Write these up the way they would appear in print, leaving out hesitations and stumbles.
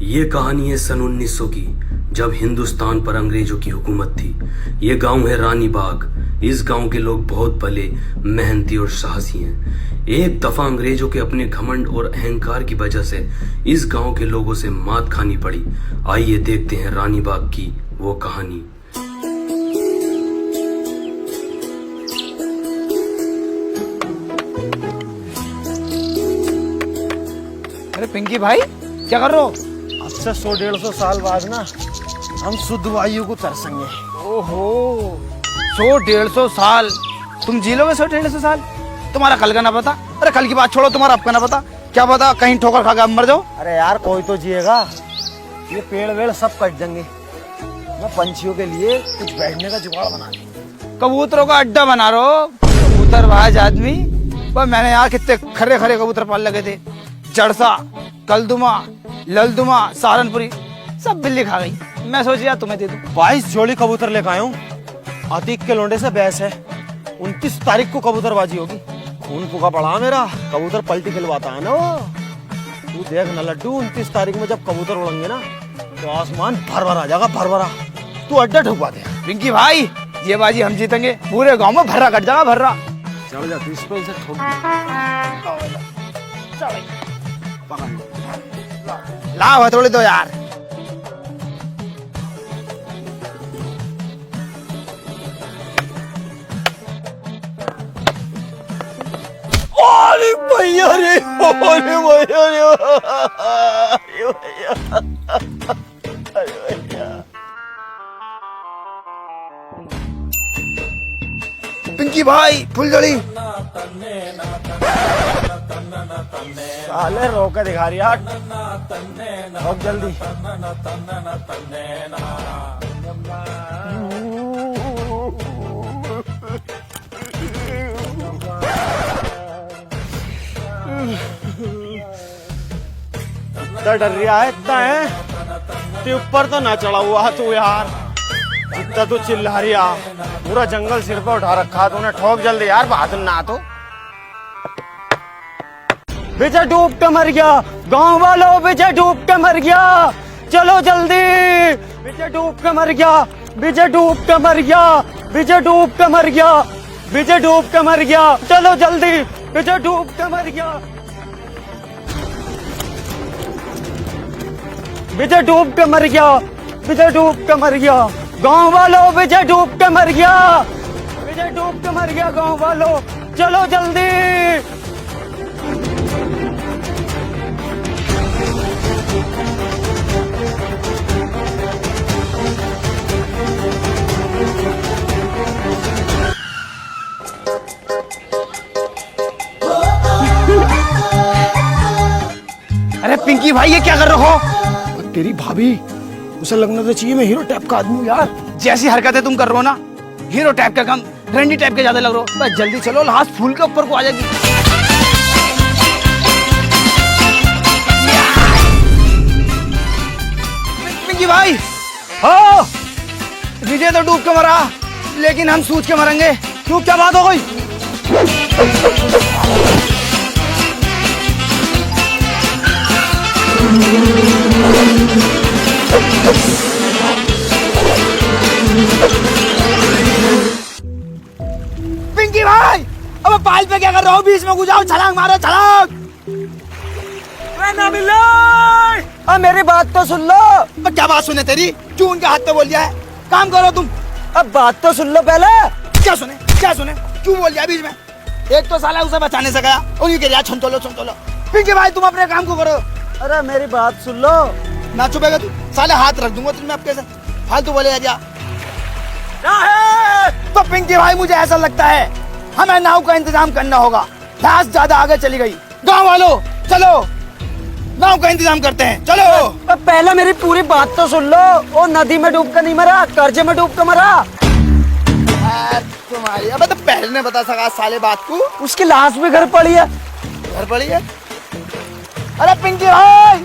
ये कहानी है सन 1900 की, जब हिंदुस्तान पर अंग्रेजों की हुकूमत थी। ये गांव है रानी बाग। इस गांव के लोग बहुत भले, मेहनती और साहसी हैं। एक दफा अंग्रेजों के अपने घमंड और अहंकार की वजह से इस गांव के लोगों से मात खानी पड़ी। आइए देखते हैं रानी बाग की वो कहानी। अरे पिंकी भाई, क्या कर रहे हो? अब से 100-150 साल बाद ना हम शुद्ध वायु को तरसेंगे। ओहो, 100-150 साल तुम जी लोगे? 100-150 साल? तुम्हारा कल का ना पता? अरे कल की बात छोड़ो, तुम्हारा अब का ना पता? क्या पता कहीं ठोकर खा के मर जाओ। अरे यार कोई तो जिएगा, ये पेड़ वेड़ सब कट देंगे। मैं पंछियों के लिए कुछ बैठने का जुगाड़ बना दूं। कबूतरों का अड्डा बना रहे हो? कबूतरबाज आदमी। पर मैंने यहाँ कितने खरे खरे कबूतर पाल लगे थे। जड़सा, कलदुमा, ललदुमा, सहारनपुरी, सब बिल्ली खा गई। मैं सोच लिया तुम्हें दे दूं। 22 जोड़ी कबूतर लेकर आया हूँ। अतीक के लोंडे से बहस है। 29 तारीख को कबूतरबाजी होगी। खून फूका पड़ा मेरा, कबूतर पलटी खिलवाता है ना वो। तू देख ना लड्डू, 29 तारीख में जब कबूतर उड़ेंगे ना तो आसमान भर भर आ जाएगा, भर भरा। तू अड्डा ठुकवा दे। पिंकी भाई, ये बाजी हम जीतेंगे। पूरे गांव में भर्रा कट जाएगा, भर्रा। चढ़ जा तू इस पे, इसे ठोक लाओ हथौड़ी दो यार। अरे भैया रे, अरे भैया रे, अरे भैया, अरे भैया। पिंकी भाई, फुलझड़ी। साले रोके दिखा रही यार, बहुत जल्दी। इतना डर रहा है, इतना है। ते ऊपर तो ना चढ़ा हुआ तू यार, इतना तो चिल्ला रही है। पूरा जंगल सिर पे उठा रखा तूने। ठोक जल्दी यार, बहादुर ना तो। विजय डूब के मर गया, गांव वालों विजय डूब के मर गया, चलो जल्दी। विजय डूब के मर गया, विजय डूब के मर गया, विजय डूब के मर गया, विजय डूब के मर गया, चलो जल्दी। विजय डूब के मर गया, विजय डूब के मर गया, विजय डूब के मर गया, गांव वालों विजय डूब के मर गया, विजय डूब के मर गया, गांव वालों चलो जल्दी। अरे पिंकी भाई, ये क्या कर रहे हो? तेरी भाभी, उसे लगना तो चाहिए मैं हीरो टाइप का आदमी हूँ यार। जैसी हरकतें तुम कर रहे हो ना, हीरो टाइप का कम, रंडी टाइप के ज्यादा लग रहे हो। बस जल्दी चलो, लास्ट फूल के ऊपर को आ जाएगी। पिंकी भाई, हो विजय तो डूब के मरा, लेकिन हम सूझ के मरेंगे। क्यों, क्या बात हो गई? पिंकी भाई, अब पाल पे क्या कर रहे हो? बीच में घुस जाओ, छलांग मारो, छलांग। ना मिले। अब मेरी बात तो सुन लो। अब क्या बात सुने तेरी? क्यों उनके हाथ पे बोल दिया है? काम करो तुम। अब बात तो सुन लो पहले। क्या सुने, क्या सुने? क्यों बोल दिया बीच में? एक तो साला उसे बचाने से गया, उन्हीं के लिए छंतोलो छंतोलो। पिंकी भाई, तुम अपने काम को करो। अरे मेरी बात सुन लो। ना चुपेगा तू, साले हाथ रख दूंगा तुझमें। अब कैसे फालतू बोले जा? तो पिंकी भाई, मुझे ऐसा लगता है हमें नाव का इंतजाम करना होगा। भैंस ज्यादा आगे चली गई। गांव वालों चलो, नाव का इंतजाम करते हैं, चलो। अब पहले मेरी पूरी बात तो सुन लो। वो नदी में डूब कर नहीं मरा, कर्जे में डूब कर मरा। तुम्हारी अब तो पहले ने बता सका साले बात को। उसकी लाश भी घर पड़ी है। घर पड़ी है? अरे पिंकी भाई,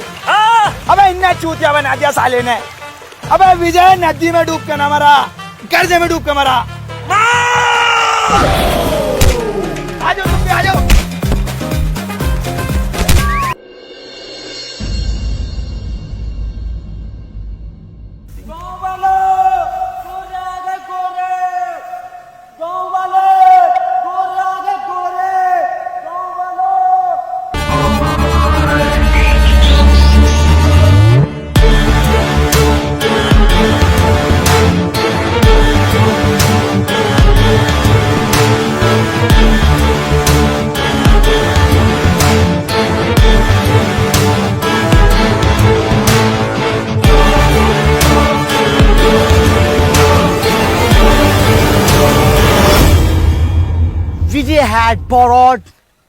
अबे इन्हें चूतिया बना दिया साले ने। अबे विजय नदी में डूब के ना मरा, कर्जे में डूब के मरा। आ जाओ तुम भी, आ जाओ। had borrowed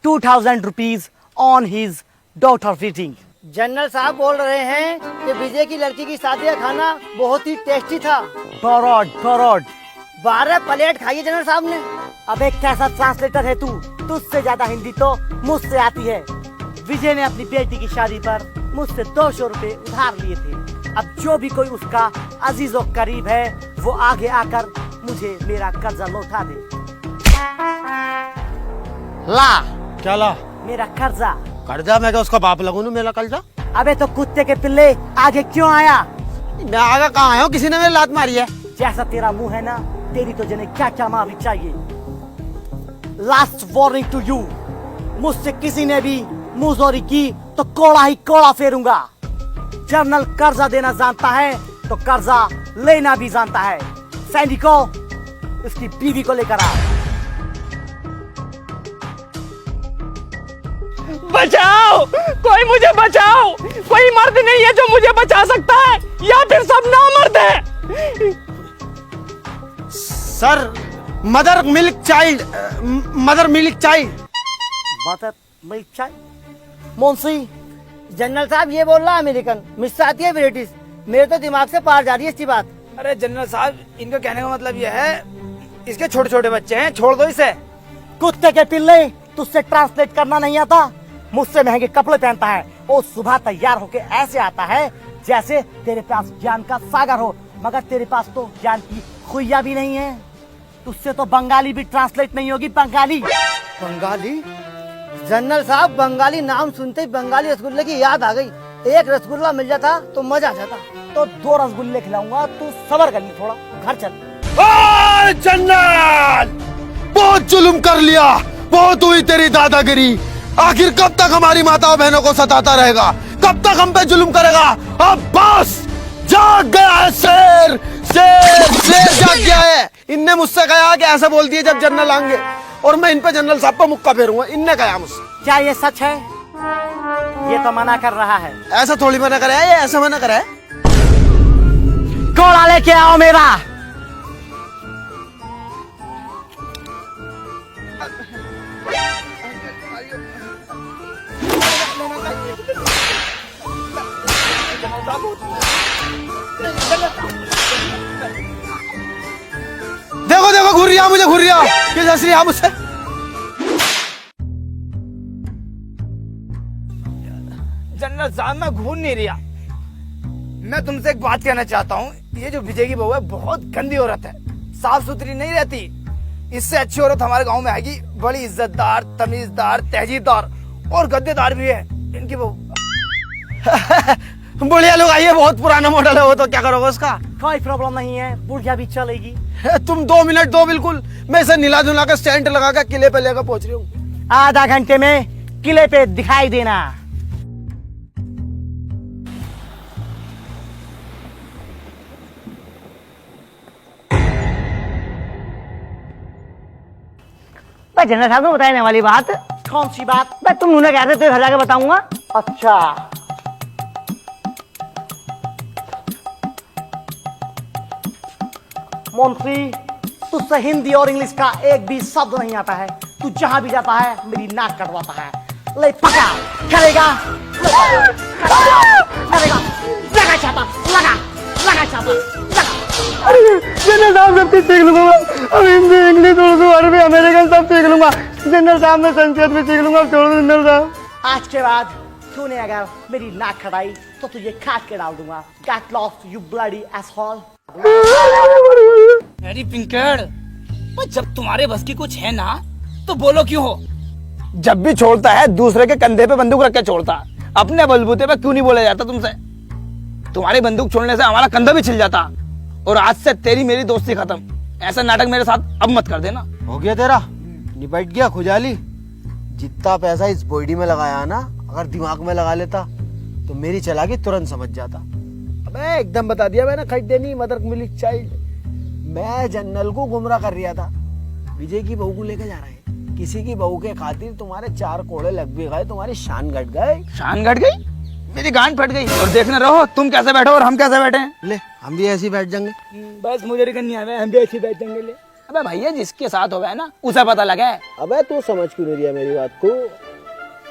2,000 rupees on his daughter wedding. General साहब बोल रहे हैं कि विजय की लड़की की शादी का खाना बहुत ही टेस्टी था। Borrowed. 12 प्लेट खाई है जनरल साहब ने। अबे कैसा ट्रांसलेटर है तू? तुझसे ज्यादा हिंदी तो मुझसे आती है। विजय ने अपनी बेटी की शादी पर मुझसे 200 रुपए उधार लिए थे। अब जो भी कोई उसका अजीज और करीब है वो आगे आकर मुझे मेरा कर्जा लौटा दे। ला क्या ला? मेरा कर्जा। कर्जा? मैं क्या उसका बाप लगूं? मेरा कर्जा? अबे तो कुत्ते के पिल्ले आगे क्यों आया? मैं आगे कहाँ आया हूँ? किसी ने मेरी लात मारी है। जैसा तेरा मुंह है ना, तेरी तो जने क्या क्या माफी चाहिए। लास्ट वार्निंग टू यू, मुझसे किसी ने भी मुंहजोरी की तो कोड़ा ही कोड़ा फेरूंगा। जनरल कर्जा देना जानता है तो कर्जा लेना भी जानता है। सैनिकों, उसकी बीवी को लेकर आ। बचाओ, कोई मुझे बचाओ। कोई मर्द नहीं है जो मुझे बचा सकता है, या फिर सब नामर्द है। Sir, mother milk child. Mother milk चाय। मुंशी, जनरल साहब ये बोल रहा अमेरिकन, मिस्र आती है ब्रिटिश। मेरे तो दिमाग से पार जा रही है इसकी बात। अरे जनरल साहब, इनका कहने का मतलब ये है, इसके छोटे छोटे बच्चे हैं, छोड़ दो इसे। कुत्ते के पिल्ले, तुझसे ट्रांसलेट करना नहीं आता? मुझसे महंगे कपड़े पहनता है और सुबह तैयार होके ऐसे आता है जैसे तेरे पास ज्ञान का सागर हो, मगर तेरे पास तो ज्ञान की खुइया भी नहीं है। तुझसे तो बंगाली भी ट्रांसलेट नहीं होगी। बंगाली? जनरल साहब, बंगाली नाम सुनते ही बंगाली रसगुल्ले की याद आ गई। एक रसगुल्ला मिल जाता तो मजा आ जाता। तो 2 रसगुल्ले खिलाऊंगा, तू सबर कर ली थोड़ा, घर चल। जनरल, बहुत जुल्म कर लिया, बहुत हुई तेरी दादागिरी। आखिर कब तक हमारी माता बहनों को सताता रहेगा? कब तक हम पे जुल्म करेगा? अब बस जाग गया है शेर, शेर जाग गया है। इनने मुझसे कहा कि ऐसा बोल दिए जब जनरल आएंगे, और मैं इन पे जनरल साहब को मुक्का फेरूंगा। इनने कहा मुझसे। क्या ये सच है? ये तो मना कर रहा है। ऐसा थोड़ी मना करे है, ये ऐसा मना करे है। कोड़ा लेके आओ मेरा। देखो देखो, घुर्रिया मुझे, घुर्रिया किस हंस रही है मुझसे। जनरल साहब, मैं घूर नहीं रहा। मैं तुमसे एक बात कहना चाहता हूँ, ये जो विजय की बहू है बहुत गंदी औरत है, साफ सुथरी नहीं रहती। इससे अच्छी औरत हमारे गांव में आएगी, बड़ी इज्जतदार, तमीजदार, तहजीबदार और गद्देदार भी है इनकी बहू। बुढ़िया लोग आइए, बहुत पुराना मॉडल है वो, तो क्या करोगे उसका? कोई प्रॉब्लम नहीं है, बुढ़िया भी चलेगी। तुम 2 मिनट दो, बिल्कुल मैं इसे नीला धुला कर स्टैंड लगा कर किले पे लेकर पहुंच रही हूँ। आधा घंटे में किले पे दिखाई देना। भाई जनरल साहब को बताने वाली बात। कौन सी बात? भाई तुम उन्हें कहते तो घर जाके बताऊंगा। अच्छा, मुंशी, तुझसे हिंदी और इंग्लिश का एक भी शब्द नहीं आता है। तू जहां भी जाता है मेरी नाक कटवाता है। ले पका, करेगा करेगा, लगा छापा, लगा छापा, लगा। जनरल साहब, सब कुछ सीख लूंगा। अब हिंदी, इंग्लिश, उर्दू, अरबी, अमेरिकन सब सीख लूंगा। जनरल साहब, मैं संस्कृत भी सीख लूंगा। छोड़ दो जनरल साहब। आज के बाद तूने अगर मेरी नाक खटाई तो तुझे काट के डाल दूंगा। Get lost, you bloody asshole। अरे पिंकड़, पर जब तुम्हारे बस की कुछ है ना तो बोलो क्यों हो? जब भी छोड़ता है दूसरे के कंधे पे बंदूक रख के छोड़ता, अपने बलबूते पे क्यों नहीं बोला जाता तुमसे? तुम्हारी बंदूक छोड़ने से हमारा कंधा भी छिल जाता। और आज से तेरी मेरी दोस्ती खत्म। ऐसा नाटक मेरे साथ अब मत कर देना। हो गया तेरा, निपट गया खुजाली। जितना पैसा इस बॉडी में लगाया ना, अगर दिमाग में लगा लेता तो मेरी चालाकी तुरंत समझ जाता। अबे एकदम बता दिया मैंने, खरीदे नहीं मदर मिल्क चाइल्ड। मैं जनरल को गुमराह कर रहा था, विजय की बहू को लेकर जा रहा है। किसी की बहू के खातिर तुम्हारे 4 कोड़े लग भी गए, तुम्हारी शान घट गए। शान घट गई, मेरी गांड फट गई। और देखने रहो तुम कैसे बैठो और हम कैसे बैठे हैं। ले, हम भी ऐसे ही बैठ जाएंगे। बस मुझे नहीं आया, हम भी ऐसे बैठ जाएंगे। ले, अबे भैया जिसके साथ हो गया ना उसे पता लगे। अबे तू समझ क्यों नहीं रहा मेरी बात को?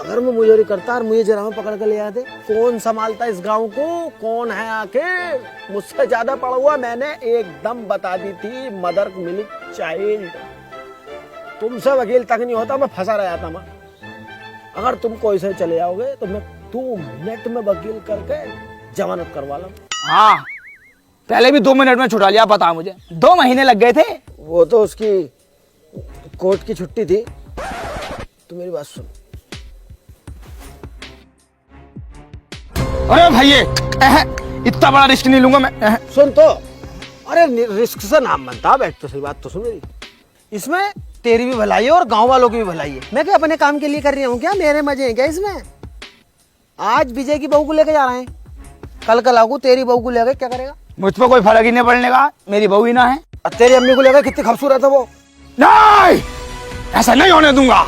अगर मैं मुझे करता और मुझे जरा में पकड़ कर ले आते, कौन संभालता इस गांव को? कौन है आखिर? मुझसे ज्यादा पढ़ा हुआ मैंने एकदम बता दी थी, मदर मिल्क चाइल्ड। तुमसे वकील तक नहीं होता, मैं फंसा रहा था मैं। अगर तुम कोई से चले जाओगे तो मैं 2 मिनट में वकील करके जमानत करवा लूं। हाँ पहले भी 2 मिनट में छुड़ा लिया, बता मुझे 2 महीने लग गए थे। वो तो उसकी कोर्ट की छुट्टी थी। तू मेरी बात सुन। अरे भैया इतना बड़ा रिस्क नहीं लूंगा मैं। सुन तो, अरे रिस्क से नाम बनता। बैठ तो सही बात तो सुन मेरी। इसमें तेरी भी भलाई है और गांव वालों की भी भलाई है। मैं क्या अपने काम के लिए कर रही हूँ क्या? मेरे मजे हैं क्या इसमें? आज विजय की बहू को लेके जा रहे हैं, कल लागू तेरी बहू को लेके क्या करेगा? मुझ पर कोई फर्क ही नहीं पड़ने का, मेरी बहू ही ना है। और तेरी अम्मी को लेकर कितनी खूबसूरत है वो। नहीं ऐसा नहीं होने दूंगा,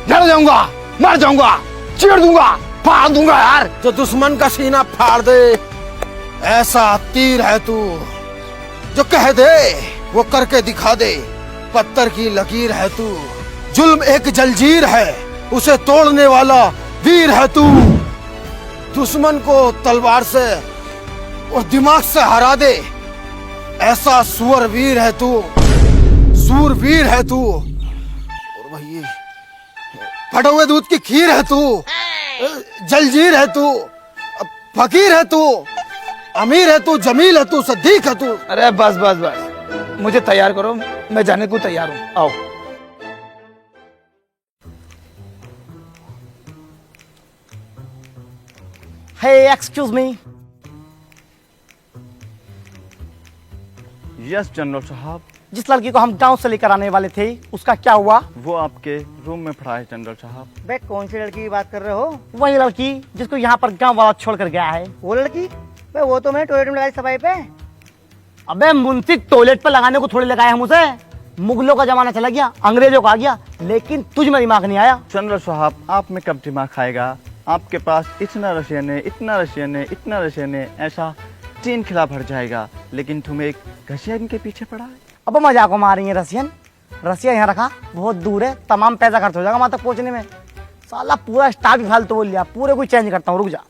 लड़ जाऊंगा, मर जाऊंगा, चीर दूंगा, फाड़ दूंगा यार। जो दुश्मन का सीना फाड़ दे, ऐसा तीर है तू। जो कह दे वो करके दिखा दे, पत्थर की लकीर है तू। जुल्म एक जंजीर है, उसे तोड़ने वाला वीर है तू। दुश्मन को तलवार से और दिमाग से हरा दे, ऐसा सूरवीर है तू। सूरवीर है तू। और भाई फटे हुए दूध की खीर है तू। जलजीर है तू, फकीर है तू, अमीर है तू, जमील है तू, सदीक है तू। अरे बस बस बस, मुझे तैयार करो, मैं जाने को तैयार हूँ। आओ। Hey, excuse me. Yes general साहब। जिस लड़की को हम गांव से लेकर आने वाले थे उसका क्या हुआ? वो आपके रूम में पड़ा है जनरल साहब। बे कौन सी लड़की की बात कर रहे हो? वही लड़की जिसको यहाँ पर गांव वाला छोड़ कर गया है। वो लड़की? बे वो तो मैंने टॉयलेट में लगाई सफाई पे। अबे मुंशी टॉयलेट पर लगाने को थोड़ी लगाया हम उसे। मुगलों का जमाना चला गया, अंग्रेजों का आ गया, लेकिन तुझ में दिमाग नहीं आया। जनरल साहब आप में कब दिमाग खाएगा? आपके पास इतना रशियन है, इतना रशियन है, इतना रशियन है, ऐसा 3 खिला भर जाएगा, लेकिन तुम्हें एक घसिया इनके पीछे पड़ा है। अब मजाक को मार रही है रसियन। रसिया यहाँ रखा, बहुत दूर है, तमाम पैसा खर्च हो जाएगा वहां तक पहुंचने में। साला पूरा स्टाफ ही फालतू बोल लिया, पूरे को चेंज करता हूँ, रुक जा।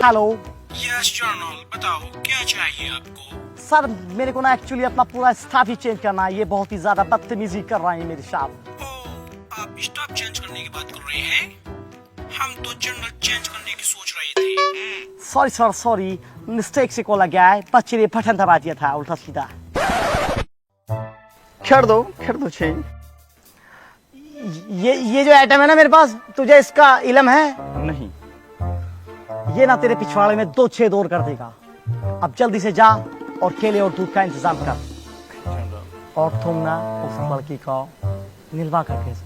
हेलो यस जनरल, बताओ क्या चाहिए आपको? सर, मेरे को ना एक्चुअली अपना पूरा स्टाफ ही चेंज करना है। ये बहुत ही ज्यादा बदतमीजी कर रहे हैं मेरे साथ। आप स्टाफ चेंज करने की बात कर रहे हैं? हम तो जनरल चेंज करने की सोच रहे थे। सॉरी सर, सॉरी, मिस्टेक से कॉल गया है। बच्चे ने पठन दबा दिया था उल्टा सीधा। कर दो चेंज। ये जो आइटम है ना मेरे पास, तुझे इसका इल्म है? नहीं। ये ना तेरे पिछवाड़े में 2 छेद और कर देगा। अब जल्दी से जा और केले और दूध का इंतजाम कर। और तुम ना उस लड़की को निलवा कर भेज।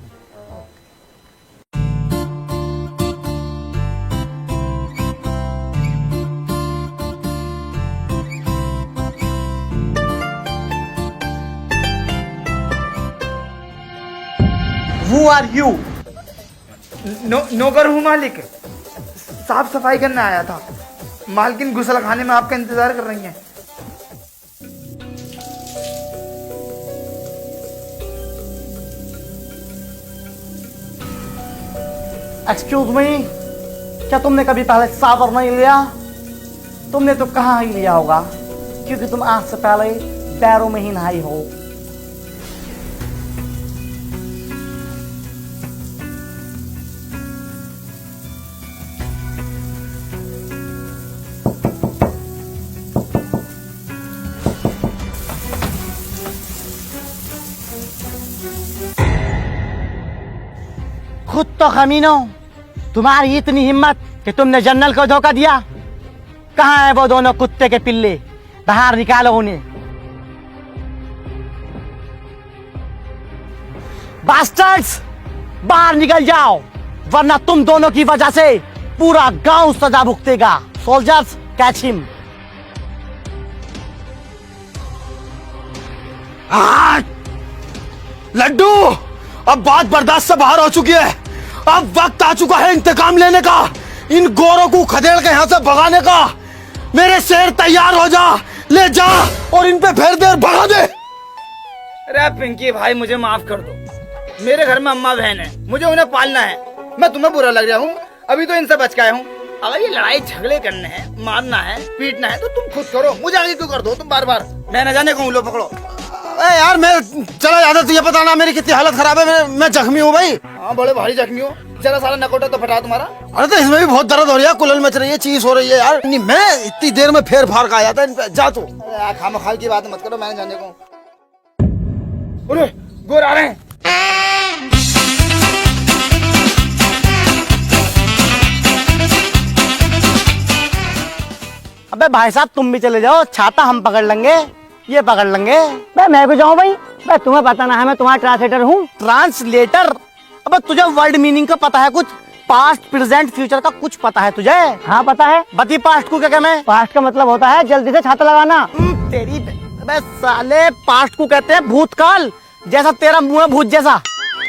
Who are you? नौकर हूँ मालिक, साफ सफाई करने आया था। मालकिन गुसल खाने में आपका इंतजार कर रही हैं। एक्सक्यूज मी, क्या तुमने कभी पहले सावर नहीं लिया? तुमने तो कहाँ ही लिया होगा, क्योंकि तुम आज से पहले पैरों में ही नहाई हो। खुद तो खमीनो, तुम्हारी इतनी हिम्मत कि तुमने जनरल को धोखा दिया। कहाँ है वो दोनों कुत्ते के पिल्ले? बाहर निकालो उन्हें। बास्टर्ड्स, बाहर निकल जाओ, वरना तुम दोनों की वजह से पूरा गांव सजा भुगतेगा। Soldiers, catch him. लड्डू, अब बात बर्दाश्त से बाहर हो चुकी है। अब वक्त आ चुका है इंतकाम लेने का, इन गोरों को खदेड़ के यहां से भगाने का। मेरे शेर तैयार हो जा, ले जा और इन पे फेर दे और भगा दे। अरे पिंकी भाई मुझे माफ कर दो, मेरे घर में अम्मा बहन है, मुझे उन्हें पालना है। मैं तुम्हें बुरा लग रहा हूँ, अभी तो इनसे बच के आया हूँ। अगर ये लड़ाई झगड़े करने हैं, मारना है, पीटना है तो तुम खुद करो, मुझे आगे क्यों कर दो तुम बार बार। मैं न जाने कहूँ, लो पकड़ो। अरे यार मैं चला जाता, तुझे पता ना मेरी कितनी हालत खराब है, मैं जख्मी हूँ भाई। हाँ बड़े भारी जख्मी हो, जरा सारा नकोटा तो फटा तुम्हारा। अरे तो इसमें भी बहुत दर्द हो रही है, कुलल मच रही है, चीज हो रही है यार। नहीं मैं इतनी देर में फेर फार का आया था इन पे, जा तू। खामखाल की बात मत करो, मैंने जाने को। अरे गोर आ रहे हैं। अबे भाई साहब तुम भी चले जाओ, छाता हम पकड़ लेंगे, ये पकड़ लेंगे। मैं क्यों जाऊँ भाई, तुम्हें पता ना है मैं तुम्हारा ट्रांसलेटर हूँ। ट्रांसलेटर? अबे तुझे वर्ड मीनिंग का पता है कुछ? पास्ट प्रेजेंट फ्यूचर का कुछ पता है तुझे? हाँ पता है। बती पास्ट को क्या मैं? पास्ट का मतलब होता है जल्दी से छाता लगाना। तेरी अबे साले, पास्ट को कहते हैं भूतकाल, जैसा तेरा मुंह है भूत जैसा।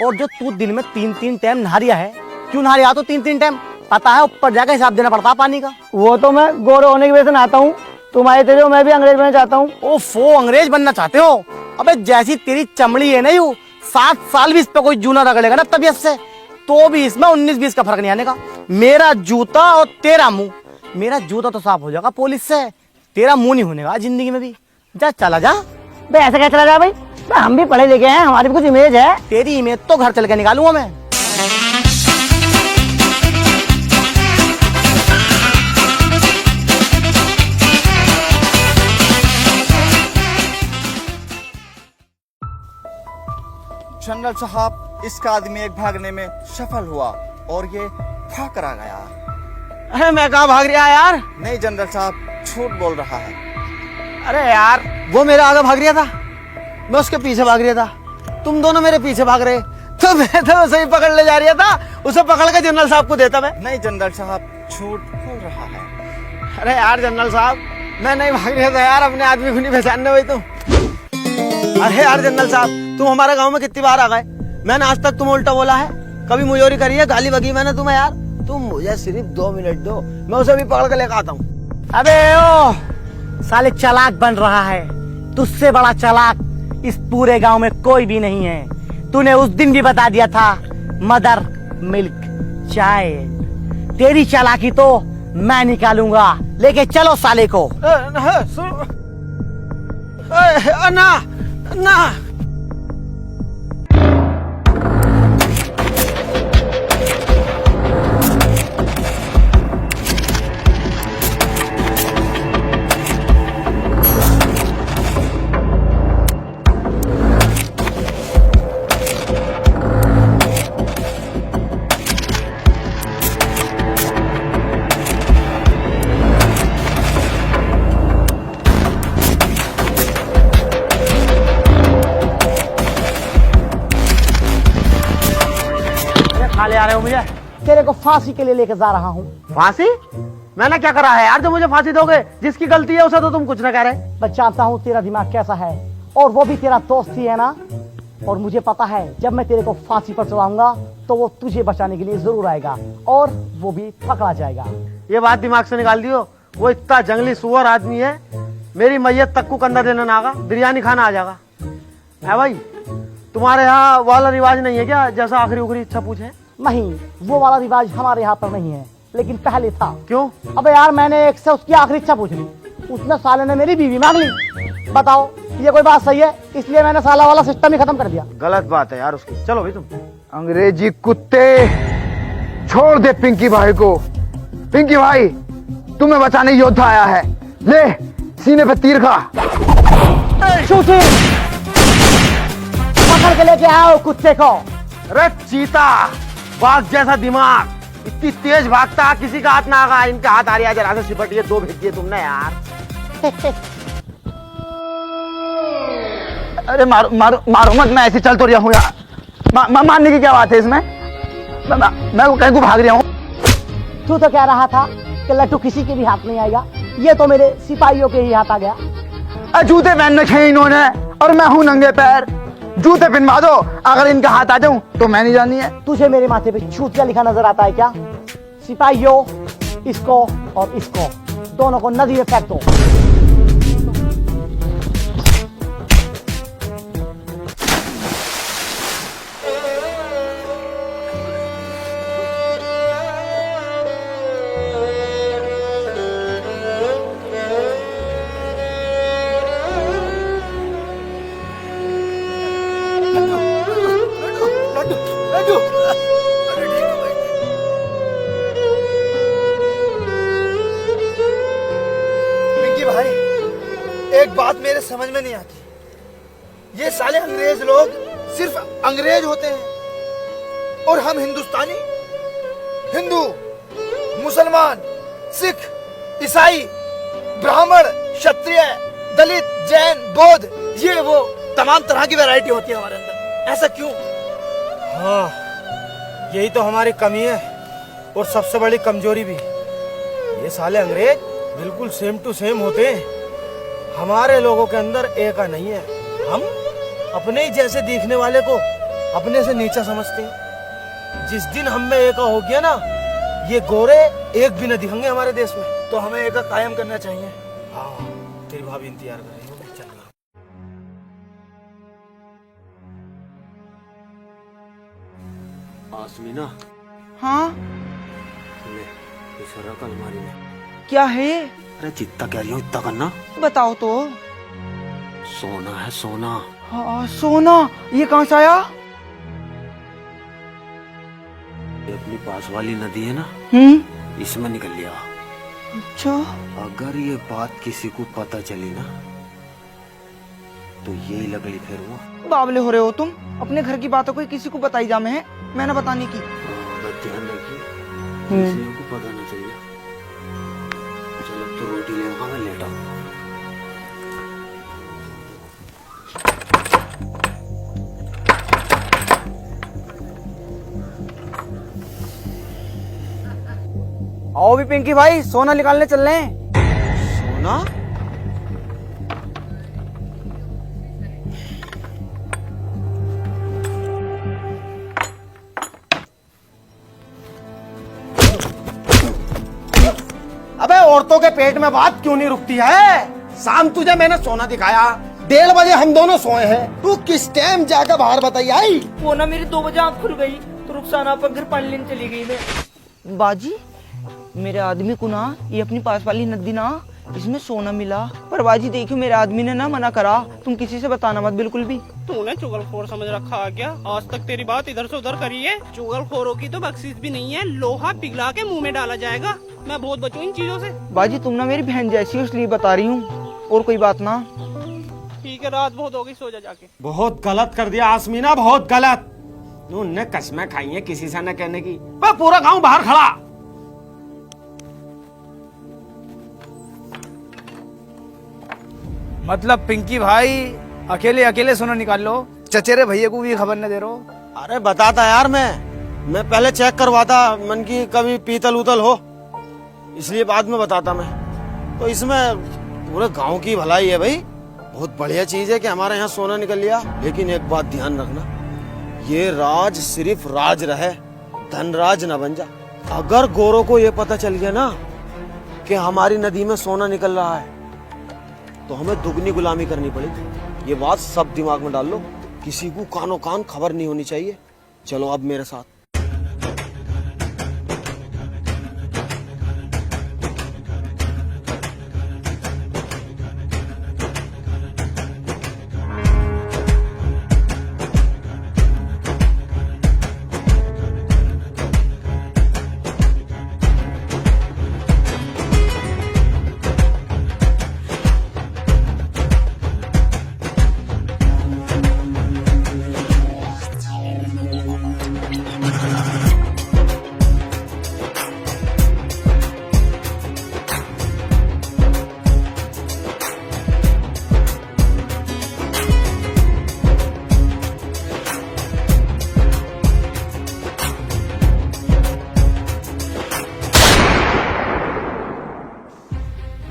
और जो तू दिन में 3-3 टाइम नहा रिया है, क्यों नहा रिया तो 3-3 टाइम? पता है ऊपर जाकर हिसाब देना पड़ता है पानी का। वो तो मैं गोरे होने की वजह से नहाता हूँ, तुम्हारे तेरे मैं भी अंग्रेज बनना चाहता हूँ। ओफो, अंग्रेज बनना चाहते हो? अबे जैसी तेरी चमड़ी है ना यू, 7 साल भी इस पे कोई जूना रगड़ेगा ना तबीयत से, तो भी इसमें 19-20 का फर्क नहीं आने का। मेरा जूता और तेरा मुंह, मेरा जूता तो साफ हो जाएगा पुलिस से, तेरा मुंह नहीं होने का जिंदगी में भी। जा चला जा। बे ऐसा क्या चला जा भाई, हम भी पढ़े लिखे हैं, हमारी भी कुछ इमेज है। तेरी इमेज तो घर चल के निकालूंगा मैं। जनरल साहब, इसका आदमी एक भागने में सफल हुआ और ये भाग कर आ गया। अरे मैं कहाँ भाग रहा यार? नहीं जनरल साहब, झूठ बोल रहा है। अरे यार वो मेरे आगे भाग रहा था, मैं उसके पीछे भाग रहा था, तुम दोनों मेरे पीछे भाग रहे, तो मैं तो उसे ही पकड़ ले जा रहा था, उसे पकड़ के जनरल साहब को देता मैं। नहीं जनरल साहब, झूठ बोल रहा है। अरे यार जनरल साहब, मैं नहीं भाग रहा था यार, अपने आदमी को नहीं पहचानने हुई तुम। अरे यार जनरल साहब, तुम हमारे गांव में कितनी बार आ गए, मैंने आज तक तुम उल्टा बोला है, कभी मुजोरी करी है, गाली बगी मैंने तुम्हें यार। तुम मुझे सिर्फ 2 मिनट दो, मैं उसे भी पकड़ के लेकर आता हूँ। अबे ओ साले, चालाक बन रहा है, तुझसे बड़ा चालाक इस पूरे गांव में कोई भी नहीं है। तूने उस दिन भी बता दिया था मदर मिल्क चाय। तेरी चालाकी तो मैं निकालूंगा, लेके चलो साले को। ना ना ले आ रहे हो मुझे? तेरे को फांसी के लिए लेकर जा रहा हूँ। फांसी? मैंने क्या करा है यार जो मुझे फांसी दोगे? जिसकी गलती है उसे तो तुम कुछ न कह रहे। मैं जानता हूँ तेरा दिमाग कैसा है, और वो भी तेरा दोस्त ही है ना, और मुझे पता है जब मैं तेरे को फांसी पर चढ़ाऊंगा तो वो तुझे बचाने के लिए जरूर आएगा, और वो भी पकड़ा जाएगा। ये बात दिमाग से निकाल दियो, वो इतना जंगली सुअर आदमी है, मेरी मैयत तक को कंधा देना ना आगा, बिरयानी खाना आ जाएगा। है भाई, तुम्हारे यहाँ वाला रिवाज नहीं है क्या, जैसा आखिरी उखरी इच्छा पूछे? नहीं, वो वाला रिवाज हमारे यहाँ पर नहीं है, लेकिन पहले था। क्यों? अबे यार मैंने एक से उसकी आखिरी इच्छा पूछ ली, उसने साले ने मेरी बीवी मांग ली। बताओ ये कोई बात सही है? इसलिए मैंने साला वाला सिस्टम ही खत्म कर दिया। गलत बात है यार उसकी। चलो भाई तुम अंग्रेजी कुत्ते, छोड़ दे पिंकी भाई को। पिंकी भाई, तुम्हें बचाने योद्धा आया है, ले सीने पे तीर खा। पकड़ के लेके आओ कुत्ते को। अरे चीता, बाघ जैसा दिमाग, इतनी तेज भागता, किसी का हाथ ना आगा, इनका हाथ आ रहा है, जरा से सिपटिए, 2 भेज दिए तुमने यार। अरे मारो मारो मारो मत, मैं ऐसे चल तो रहा हूँ यार, मारने की क्या बात है इसमें? मैं कहीं को भाग रहा हूँ। तू तो कह रहा था कि लट्टू किसी के भी हाथ नहीं आएगा, ये तो मेरे सिपाहियों के ही हाथ आ गया। जूते पहन रखे हैं इन्होंने और मैं हूँ नंगे पैर, जूते पहनवा दो, अगर इनका हाथ आ जाऊं तो मैं नहीं जानी है। तुझे मेरे माथे पे छूतिया लिखा नजर आता है क्या? सिपाहियों, इसको और इसको दोनों को नदी में फेंक दो। एक बात मेरे समझ में नहीं आती, ये साले अंग्रेज लोग सिर्फ अंग्रेज होते हैं और हम हिंदुस्तानी, हिंदू, मुसलमान, सिख, ईसाई, ब्राह्मण, क्षत्रिय, दलित, जैन, बौद्ध, ये वो तमाम तरह की वैरायटी होती है हमारे अंदर। ऐसा क्यों? हाँ, यही तो हमारी कमी है और सबसे बड़ी कमजोरी भी। ये साले अंग्रेज बिल्कुल सेम टू सेम होते हैं, हमारे लोगों के अंदर एक नहीं है। हम अपने ही जैसे दिखने वाले को अपने से नीचा समझते हैं। जिस दिन हम में एका हो गया ना, ये गोरे एक भी न दिखेंगे हमारे देश में। तो हमें एका कायम करना चाहिए। हाँ, तेरी भाभी इंतजार कर रही है, चलना। आसमीना, हाँ ले इस रख अलमारी में। क्या है? अरे जितना कह रही हूँ इतना करना। बताओ तो। सोना है सोना। हाँ सोना, ये कहाँ से आया? ये अपनी पास वाली नदी है ना, इसमें निकल लिया। अच्छा, अगर ये बात किसी को पता चली ना तो यही लगड़ी फिर हुआ। बावले हो रहे हो तुम। अपने घर की बातों को किसी को बताई जामे है, मैंने बताने की। ध्यान रखिए, किसी को पता ना चाहिए। चलो अब तो रोटी ले, मैं लेटा हूँ। आओ भी पिंकी भाई, सोना निकालने चल रहे हैं। सोना? अबे औरतों के पेट में बात क्यों नहीं रुकती है? शाम तुझे मैंने सोना दिखाया, 1:30 बजे हम दोनों सोए हैं, तू किस टाइम जाकर बाहर बताई आई? वो ना मेरी 2 बजे आँख खुल गई तो रुखसाना पर घर पानी लेने चली गई मैं। बाजी, मेरे आदमी को ना ये अपनी पास वाली नदी ना, इसमें सोना मिला। पर बाजी देखियो, मेरे आदमी ने ना मना करा, तुम किसी से बताना मत बिल्कुल भी। तूने चुगलखोर समझ रखा है क्या? आज तक तेरी बात इधर से उधर करी है। चुगलखोरों की तो बख्शीश भी नहीं है, लोहा पिघला के मुंह में डाला जाएगा। मैं बहुत बचूं इन चीजों से। बाजी तुम ना मेरी बहन जैसी हो, इसलिए बता रही हूँ, और कोई बात ना। ठीक है, रात बहुत हो गई, सो जा जाके। बहुत गलत कर दिया आसमीना, बहुत गलत। उनने कसमें खाई है किसी से न कहने की, पर पूरा गांव बाहर खड़ा। मतलब पिंकी भाई अकेले अकेले सोना निकाल लो, चचेरे भैया को भी खबर न दे रहो। अरे बताता यार, मैं पहले चेक करवाता मन की कभी पीतल उतल हो, इसलिए बाद में बताता मैं। तो इसमें पूरे गांव की भलाई है भाई, बहुत बढ़िया चीज है कि हमारे यहाँ सोना निकल लिया। लेकिन एक बात ध्यान रखना, ये राज सिर्फ राज रहे, धनराज न बन जा। अगर गोरों को ये पता चल गया ना कि हमारी नदी में सोना निकल रहा है तो हमें दुगनी गुलामी करनी पड़ेगी। ये बात सब दिमाग में डाल लो, किसी को कानो कान खबर नहीं होनी चाहिए। चलो अब मेरे साथ।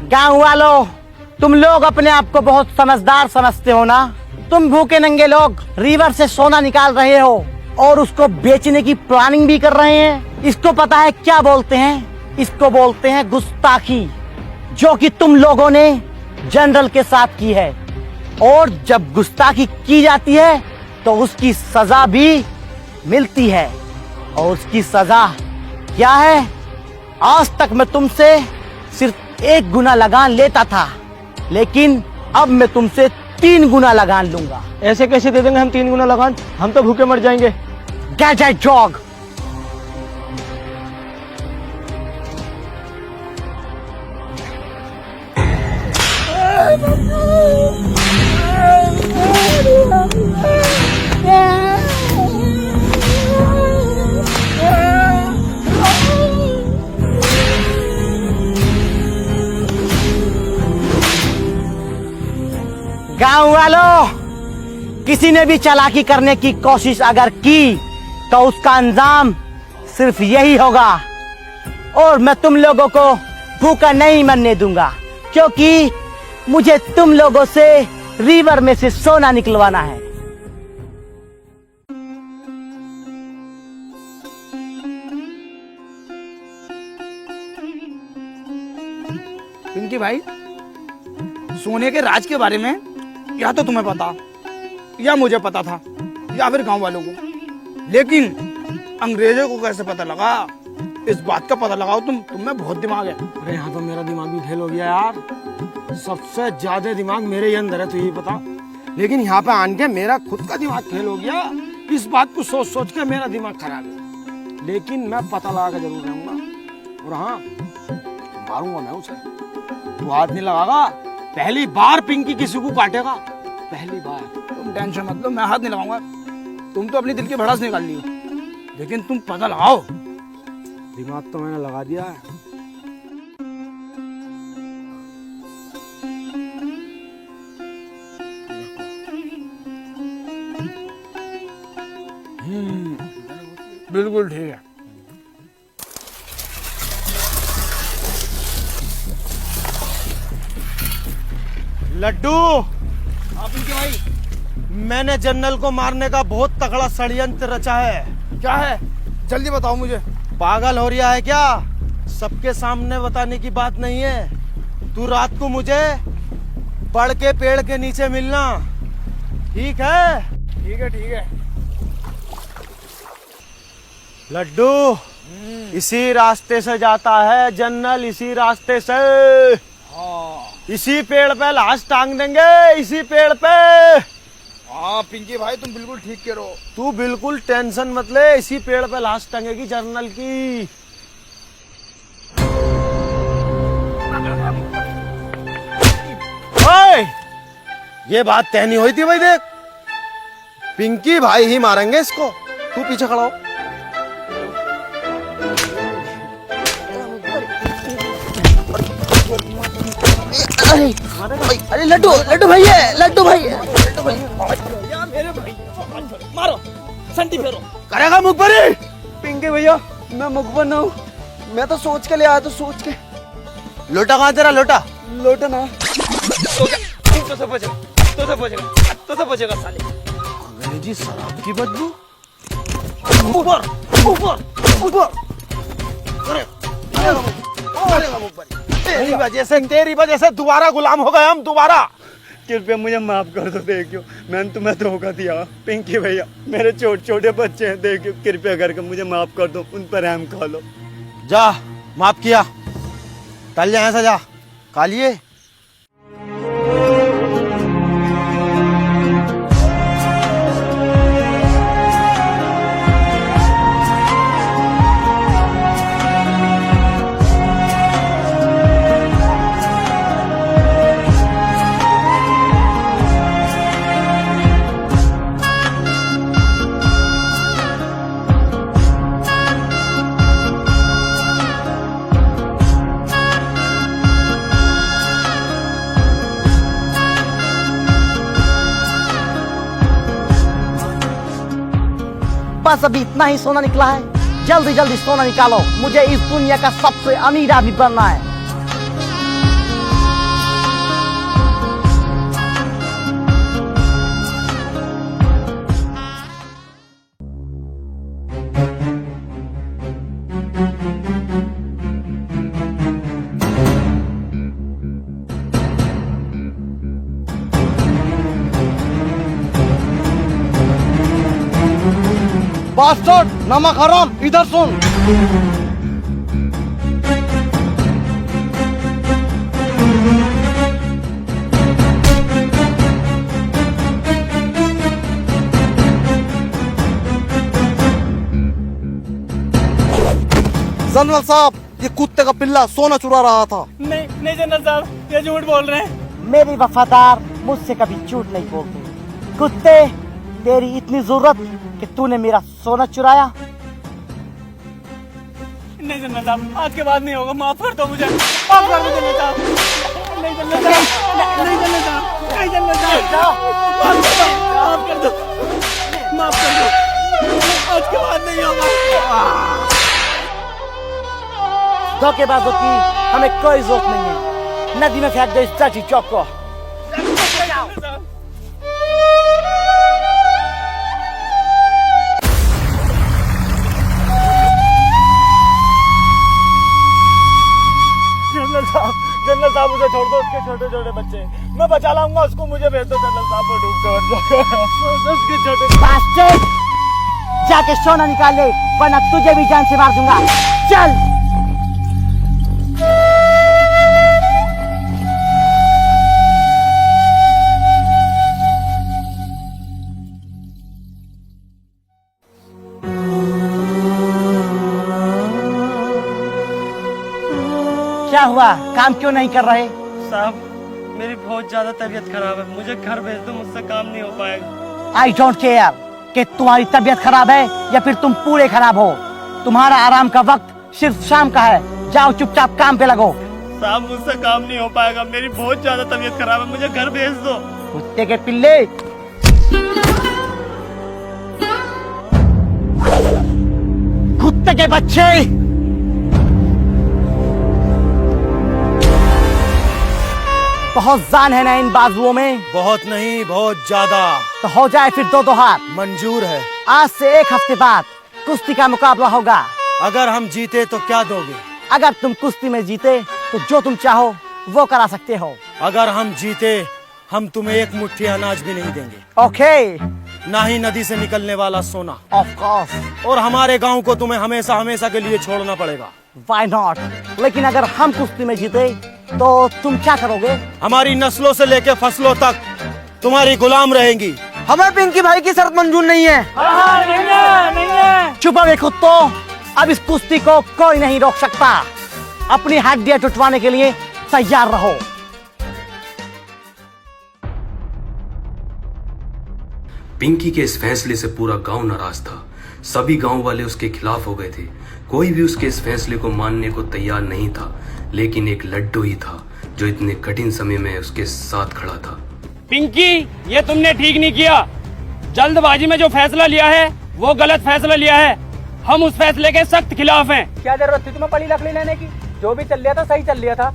गाँव वालों, तुम लोग अपने आप को बहुत समझदार समझते हो ना। तुम भूखे नंगे लोग रिवर से सोना निकाल रहे हो और उसको बेचने की प्लानिंग भी कर रहे हैं। इसको पता है क्या बोलते हैं? इसको बोलते हैं गुस्ताखी, जो कि तुम लोगों ने जनरल के साथ की है। और जब गुस्ताखी की जाती है तो उसकी सजा भी मिलती है। और उसकी सजा क्या है? आज तक मैं तुमसे सिर्फ 1 गुना लगान लेता था, लेकिन अब मैं तुमसे 3 गुना लगान लूंगा। ऐसे कैसे दे देंगे हम 3 गुना लगान? हम तो भूखे मर जाएंगे। Get a jog! गांव वालों, किसी ने भी चालाकी करने की कोशिश अगर की तो उसका अंजाम सिर्फ यही होगा। और मैं तुम लोगों को भूखा नहीं मरने दूंगा, क्योंकि मुझे तुम लोगों से रिवर में से सोना निकलवाना है। पिंकी भाई, सोने के राज के बारे में या तो तुम्हें पता या मुझे पता था या फिर गांव वालों को, लेकिन अंग्रेजों को कैसे पता लगा, इस बात का पता लगाओ। तुम में बहुत दिमाग है। अरे यहाँ तो मेरा दिमाग भी फेल हो गया यार। सबसे ज्यादा दिमाग मेरे ही अंदर है, तो यही पता। लेकिन यहाँ पे आन के मेरा खुद का दिमाग फेल हो गया। इस बात को सोच सोच के मेरा दिमाग खराब है। लेकिन मैं पता लगा के जरूर रहूंगा। और हाँ, मारूंगा मैं उसे। तू हाथ नहीं लगागा। पहली बार पिंकी किसी को काटेगा, पहली बार। तुम टेंशन मत लो, मैं हाथ नहीं लगाऊंगा। तुम तो अपनी दिल की भड़ास निकाल ली हो, लेकिन तुम पता लगाओ। दिमाग तो मैंने लगा दिया है। बिल्कुल ठीक है। लड्डू, आप इनके भाई, मैंने जनरल को मारने का बहुत तगड़ा षड्यंत्र रचा है। क्या है, जल्दी बताओ मुझे। पागल हो रहा है क्या? सबके सामने बताने की बात नहीं है। तू रात को मुझे बड़ के पेड़ के नीचे मिलना, ठीक है? ठीक है, ठीक है। लड्डू, इसी रास्ते से जाता है जनरल, इसी रास्ते से। इसी पेड़ पे लाश टांग देंगे, इसी पेड़ पे। हाँ पिंकी भाई, तुम बिल्कुल ठीक कह रहे हो। तू बिल्कुल टेंशन मत ले, इसी पेड़ पे लाश टंगेगी जनरल की। ओए, ये बात तय नहीं हुई थी भाई। देख, पिंकी भाई ही मारेंगे इसको। तू पीछे खड़ा हो। अरे लड्डू, लड्डू भाई है, लड्डू भाई है, लड्डू भाई। मेरे भाई, मारो, संटी फेरो। करेगा मुखबरी? पिंकी भैया, मैं मुखबर ना हूँ। मैं तो सोच के ले आया, तो सोच के। लोटा कहाँ तेरा? लोटा लोटा ना। तो सब बचेगा साले। अंग्रेजी शराब की बदबू। ऊपर ऊपर ऊपर। तेरी वजह से दोबारा गुलाम हो गए हम, दोबारा। कृपया मुझे माफ कर दो। देखियो, मैंने तुम्हें धोखा दिया। पिंकी भैया, मेरे छोटे छोटे बच्चे हैं। देखियो, कृपया करके मुझे माफ कर दो, उन पर रहम खा लो। जा, माफ किया। टल जाए ऐसा, जा कालिए। बस अभी इतना ही सोना निकला है। जल्दी जल्दी सोना निकालो, मुझे इस दुनिया का सबसे अमीर आदमी बनना है। बास्टर्ड, नमक हराम, इधर सुन। जनरल साहब, ये कुत्ते का पिल्ला सोना चुरा रहा था। नहीं जनरल साहब, ये झूठ बोल रहे हैं। मेरी वफादार मुझसे कभी झूठ नहीं बोलते। कुत्ते, तेरी इतनी जरूरत कि तूने मेरा सोना चुराया? नहीं जनरल साहब, आज के बाद नहीं होगा। माफ कर दो मुझे, माफ कर दो जनरल साहब। धोखेबाजों की हमें कोई जरूरत नहीं है। नदी में फेंक दो इस चाची चौक को। जनरल साहब उसे छोड़ दो, उसके छोटे छोटे बच्चे मैं बचा लाऊंगा उसको, मुझे भेज दो जनरल साहब को डूब उसके छोटे। बास्टर्ड, जाके सोना निकाल ले वरना तुझे भी जान से मार दूंगा। चल। क्या हुआ, काम क्यों नहीं कर रहे? साहब मेरी बहुत ज्यादा तबीयत खराब है, मुझे घर भेज दो, मुझसे काम नहीं हो पाएगा। आई डोंट केयर कि तुम्हारी तबीयत खराब है या फिर तुम पूरे खराब हो। तुम्हारा आराम का वक्त सिर्फ शाम का है। जाओ चुपचाप काम पे लगो। साहब मुझसे काम नहीं हो पाएगा, मेरी बहुत ज्यादा तबीयत खराब है, मुझे घर भेज दो। कुत्ते के पिल्ले, कुत्ते के बच्चे, बहुत जान है ना इन बाजुओं में? बहुत नहीं, बहुत ज्यादा। तो हो जाए फिर दो हाथ। मंजूर है। आज से 1 हफ्ते बाद कुश्ती का मुकाबला होगा। अगर हम जीते तो क्या दोगे? अगर तुम कुश्ती में जीते तो जो तुम चाहो वो करा सकते हो। अगर हम जीते हम तुम्हें एक मुट्ठी अनाज भी नहीं देंगे। ओके। ना ही नदी से निकलने वाला सोना। Of course. और हमारे गांव को तुम्हें हमेशा हमेशा के लिए छोड़ना पड़ेगा। Why not? लेकिन अगर हम कुश्ती में जीते तो तुम क्या करोगे? हमारी नस्लों से लेकर फसलों तक तुम्हारी गुलाम रहेंगी। हमें पिंकी भाई की शर्त मंजूर नहीं है। नहीं है। चुप रहे कुत्तो, अब इस कुश्ती को कोई नहीं रोक सकता। अपनी हड्डियां टुटवाने के लिए तैयार रहो। पिंकी के इस फैसले से पूरा गांव नाराज था। सभी गांव वाले उसके खिलाफ हो गए थे। कोई भी उसके इस फैसले को मानने को तैयार नहीं था, लेकिन एक लड्डू ही था जो इतने कठिन समय में उसके साथ खड़ा था। पिंकी, ये तुमने ठीक नहीं किया। जल्दबाजी में जो फैसला लिया है वो गलत फैसला लिया है। हम उस फैसले के सख्त खिलाफ हैं। क्या जरूरत थी तुम्हें पड़ी लकड़ी लेने की? जो भी चल लिया था सही चल लिया था।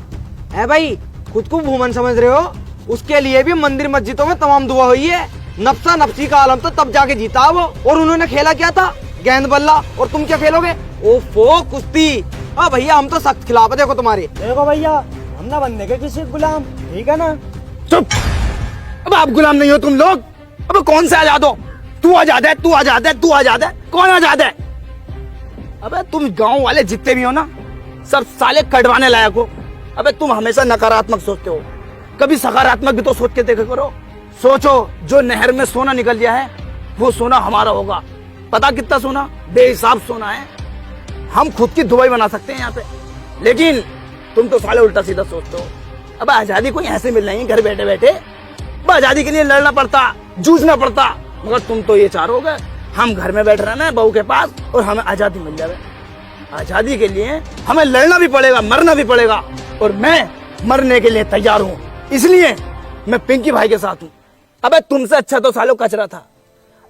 है भाई, खुद को भूमन समझ रहे हो? उसके लिए भी मंदिर मस्जिदों में तमाम दुआ हुई है। नफ्सा नफ्सी का आलम तो तब जाके जीता वो। और उन्होंने खेला क्या था? गेंद बल्ला। और तुम क्या खेलोगे? ओफो, कुश्ती। भैया हम तो सख्त खिलाफ है, देखो तुम्हारे। देखो भैया, हम ना बनने के किसी गुलाम, ठीक है ना? चुप। अब आप गुलाम नहीं हो तुम लोग। अब कौन से आजाद हो? तू आजाद है, तू आजाद है, तू आजाद है। कौन आजाद है? अबे तुम गांव वाले जितने भी हो ना, सब साले कटवाने लायक हो। अबे तुम हमेशा नकारात्मक सोचते हो, कभी सकारात्मक भी तो सोच के देखा करो। सोचो, जो नहर में सोना निकल गया है वो सोना हमारा होगा। पता कितना सोना? बेहिसाब सोना है। हम खुद की दुबई बना सकते हैं यहाँ पे, लेकिन तुम तो साले उल्टा सीधा सोचते हो। अब आजादी कोई ऐसे मिल रही है घर बैठे बैठे? आजादी के लिए लड़ना पड़ता, जूझना पड़ता। मगर तुम तो ये चाहोगे हम घर में बैठ रहना है बहू के पास और हमें आजादी मिल जाए। आजादी के लिए हमें लड़ना भी पड़ेगा, मरना भी पड़ेगा, और मैं मरने के लिए तैयार हूँ। इसलिए मैं पिंकी भाई के साथ हूँ। अबे तुमसे अच्छा तो सालों कचरा था।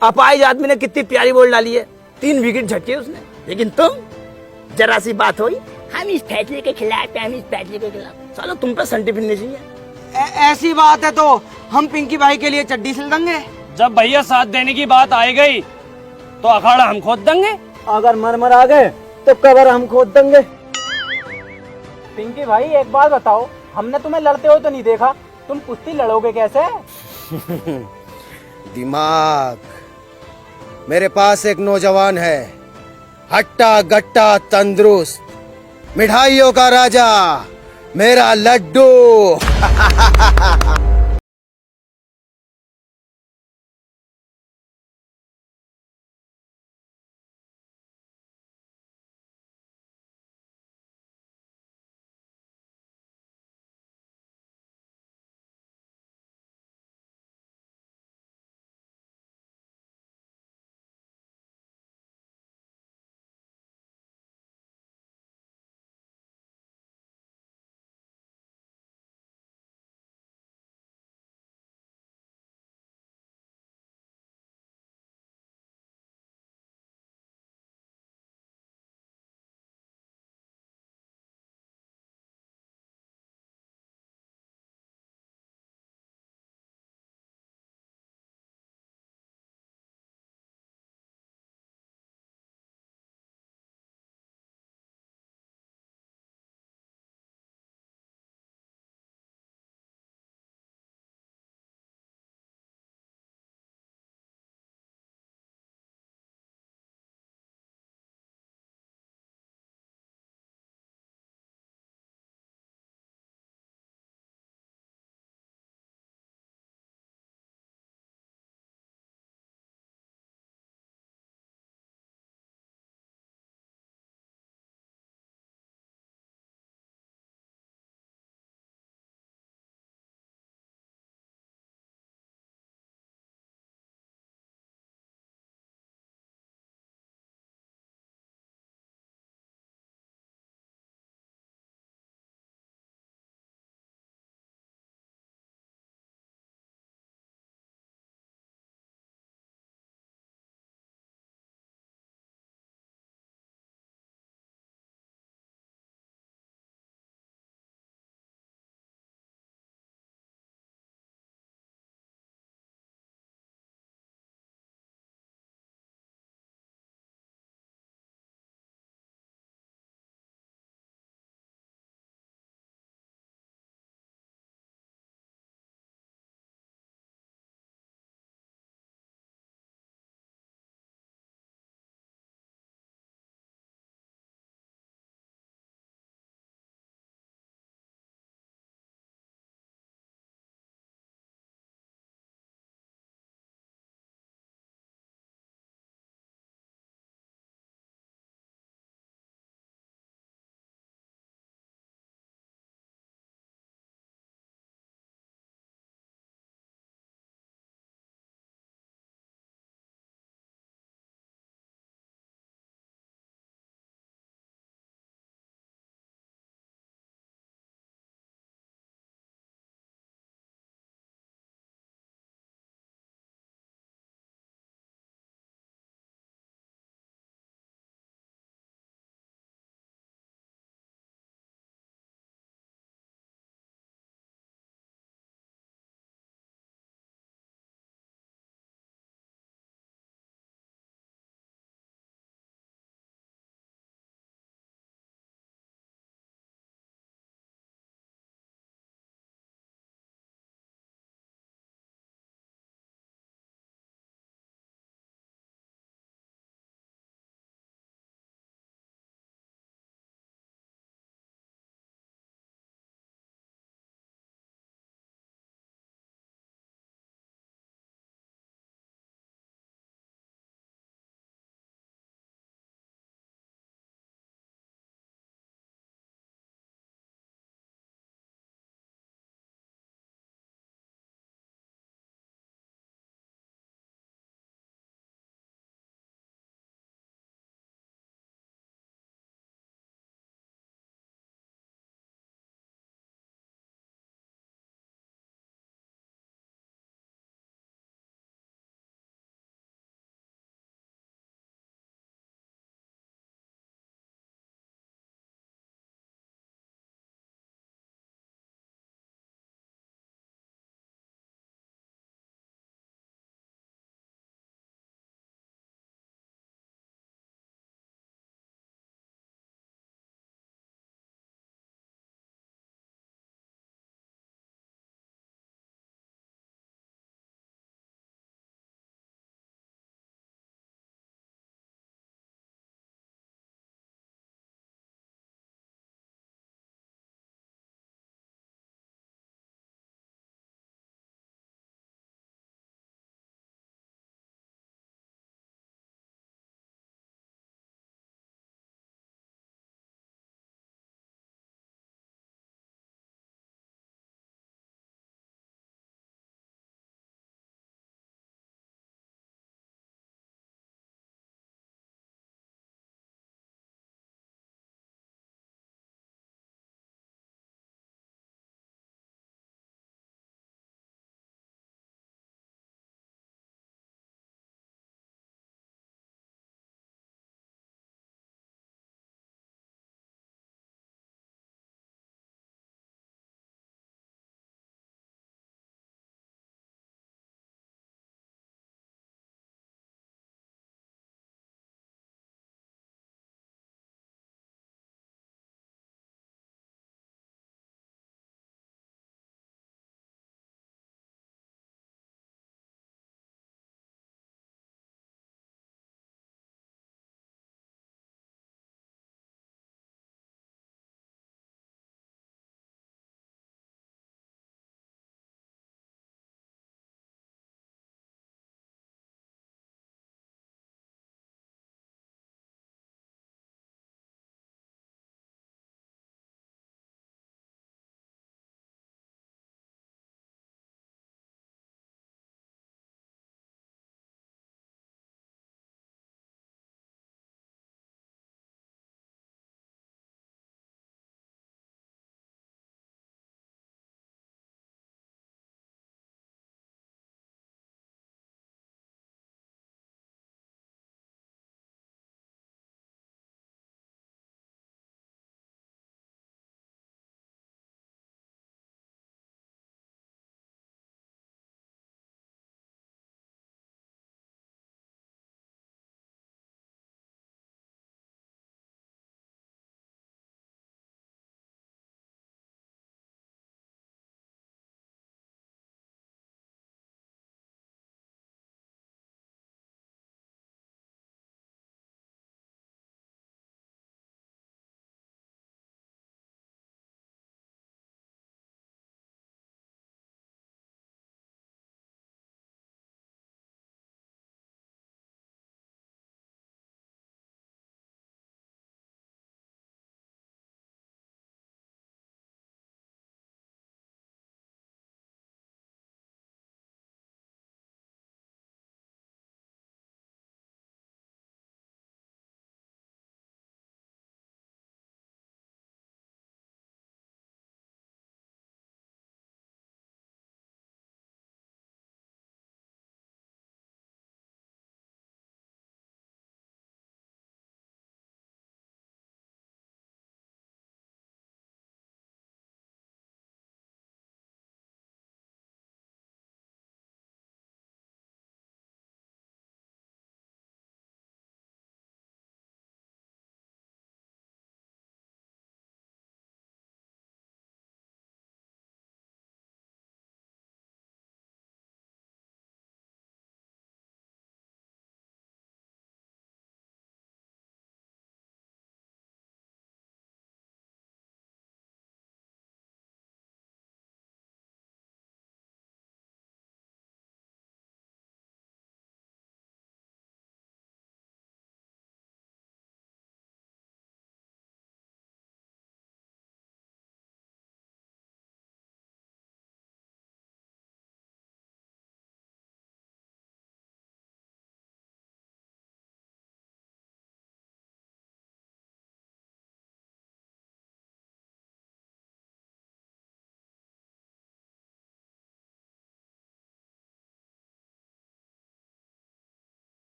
अपाहिज आदमी ने कितनी प्यारी बॉल डाली है, 3 विकेट झटके उसने। लेकिन तुम, जरा सी बात हुई, हम इस फैसले के खिलाफ, हम इस फैसले के खिलाफ। सालों तुम पे संटी फिरनी चाहिए। ऐसी बात है तो हम पिंकी भाई के लिए चड्डी सिल देंगे। जब भैया साथ देने की बात आई गई तो अखाड़ा हम खोद देंगे। अगर मर आ गए तो कबर हम खोद देंगे। पिंकी भाई एक बात बताओ, हमने तुम्हें लड़ते हो तो नहीं देखा, तुम कुश्ती लड़ोगे कैसे? दिमाग। मेरे पास एक नौजवान है, हट्टा गट्टा तंदुरुस्त, मिठाइयों का राजा, मेरा लड्डू।